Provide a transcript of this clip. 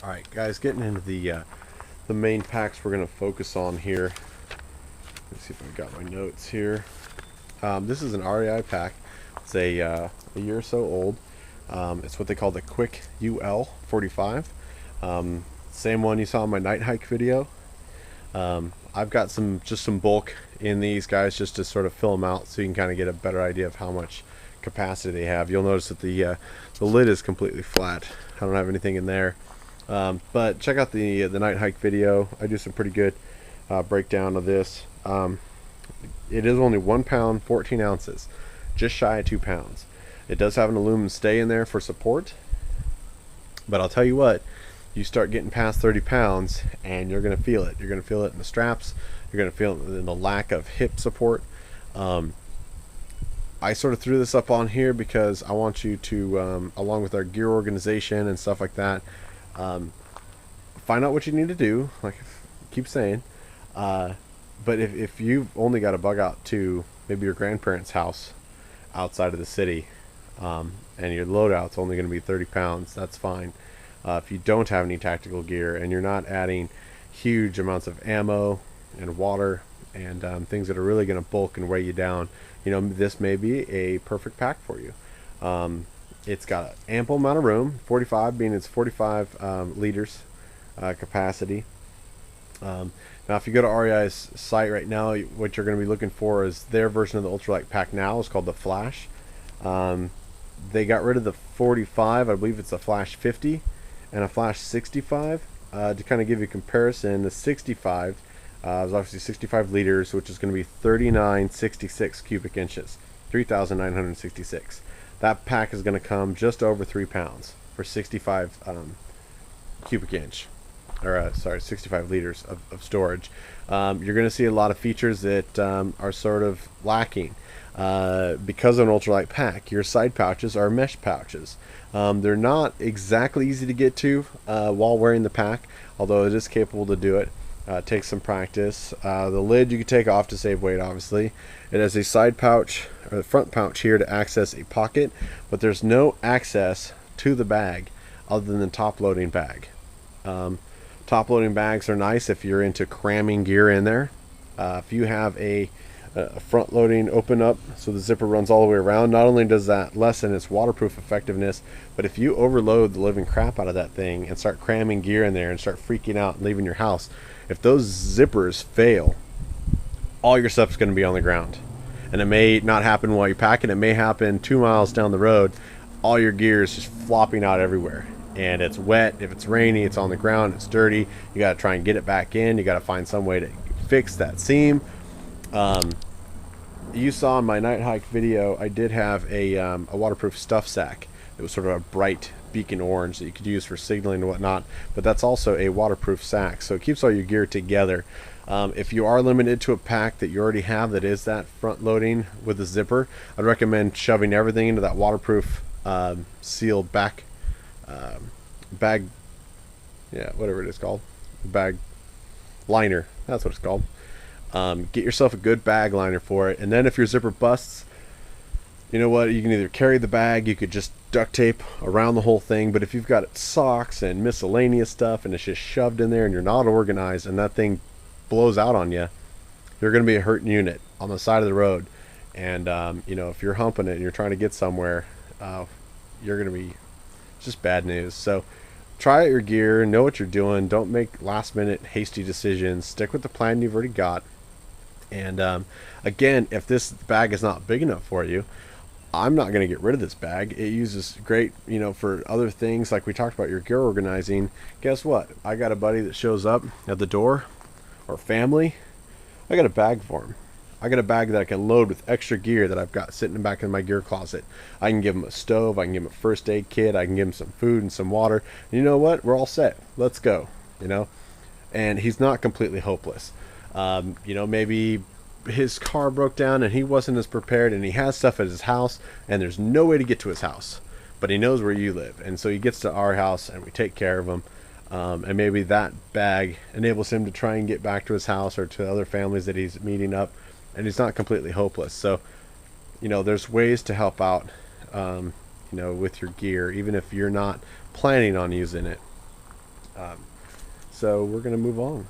Alright guys, getting into the main packs we're going to focus on here. Let's see if I've got my notes here. This is an REI pack. It's a year or so old. It's what they call the Quick UL 45. Same one you saw in my night hike video. I've got some bulk in these guys just to sort of fill them out so you can kind of get a better idea of how much capacity they have. You'll notice that the lid is completely flat. I don't have anything in there. But check out the night hike video. I do some pretty good breakdown of this. It is only 1 pound 14 ounces, just shy of 2 pounds. It does have an aluminum stay in there for support, but I'll tell you what, you start getting past 30 pounds and you're going to feel it. You're going to feel it in the straps. You're going to feel it in the lack of hip support. I sort of threw this up on here because I want you to, along with our gear organization and stuff like that, find out what you need to do, like I keep saying. But if you've only got to bug out to maybe your grandparents' house outside of the city, and your loadout's only going to be 30 pounds, that's fine. If you don't have any tactical gear and you're not adding huge amounts of ammo and water and things that are really going to bulk and weigh you down, this may be a perfect pack for you. It's got an ample amount of room, 45 being its 45 liters capacity. Now if you go to REI's site right now, what you're going to be looking for is their version of the ultralight pack now. It's called the Flash. They got rid of the 45, I believe it's a Flash 50 and a Flash 65. To kind of give you a comparison, the 65 is obviously 65 liters, which is going to be 3966 cubic inches, 3,966. That pack is going to come just over 3 pounds for 65 cubic inch, or 65 liters of storage. You're going to see a lot of features that are sort of lacking. Because of an ultralight pack, your side pouches are mesh pouches. They're not exactly easy to get to while wearing the pack, although it is capable to do it. It takes some practice. The lid you can take off to save weight, obviously. It has a side pouch, or the front pouch here, to access a pocket, but there's no access to the bag other than the top loading bag. Top loading bags are nice if you're into cramming gear in there. If you have a front loading open up so the zipper runs all the way around, not only does that lessen its waterproof effectiveness, but if you overload the living crap out of that thing and start cramming gear in there and start freaking out and leaving your house, if those zippers fail, all your stuff's going to be on the ground. And it may not happen while you're packing. It may happen 2 miles down the road. All your gear is just flopping out everywhere, and it's wet. If it's rainy, it's on the ground, it's dirty. You got to try and get it back in. You got to find some way to fix that seam. You saw in my night hike video, I did have a waterproof stuff sack. It was sort of a bright beacon orange that you could use for signaling and whatnot, but that's also a waterproof sack, so it keeps all your gear together. If you are limited to a pack that you already have that is that front loading with a zipper, I'd recommend shoving everything into that waterproof sealed bag, yeah, whatever it is called, bag liner, that's what it's called. Get yourself a good bag liner for it, and then if your zipper busts, you know what, you can either carry the bag, you could just duct tape around the whole thing, but if you've got socks and miscellaneous stuff and it's just shoved in there and you're not organized and that thing blows out on you, you're going to be a hurting unit on the side of the road. And if you're humping it and you're trying to get somewhere, you're going to be just bad news. So try out your gear, know what you're doing, don't make last minute hasty decisions, stick with the plan you've already got. And again, if this bag is not big enough for you, I'm not going to get rid of this bag. It uses great, for other things like we talked about, your gear organizing. Guess what? I got a buddy that shows up at the door, or family. I got a bag for him. I got a bag that I can load with extra gear that I've got sitting back in my gear closet. I can give him a stove. I can give him a first aid kit. I can give him some food and some water. And you know what? We're all set. Let's go. And he's not completely hopeless. Maybe his car broke down and he wasn't as prepared, and he has stuff at his house and there's no way to get to his house, but he knows where you live, and so he gets to our house and we take care of him. And maybe that bag enables him to try and get back to his house or to other families that he's meeting up, and he's not completely hopeless. So there's ways to help out with your gear, even if you're not planning on using it. So we're going to move on.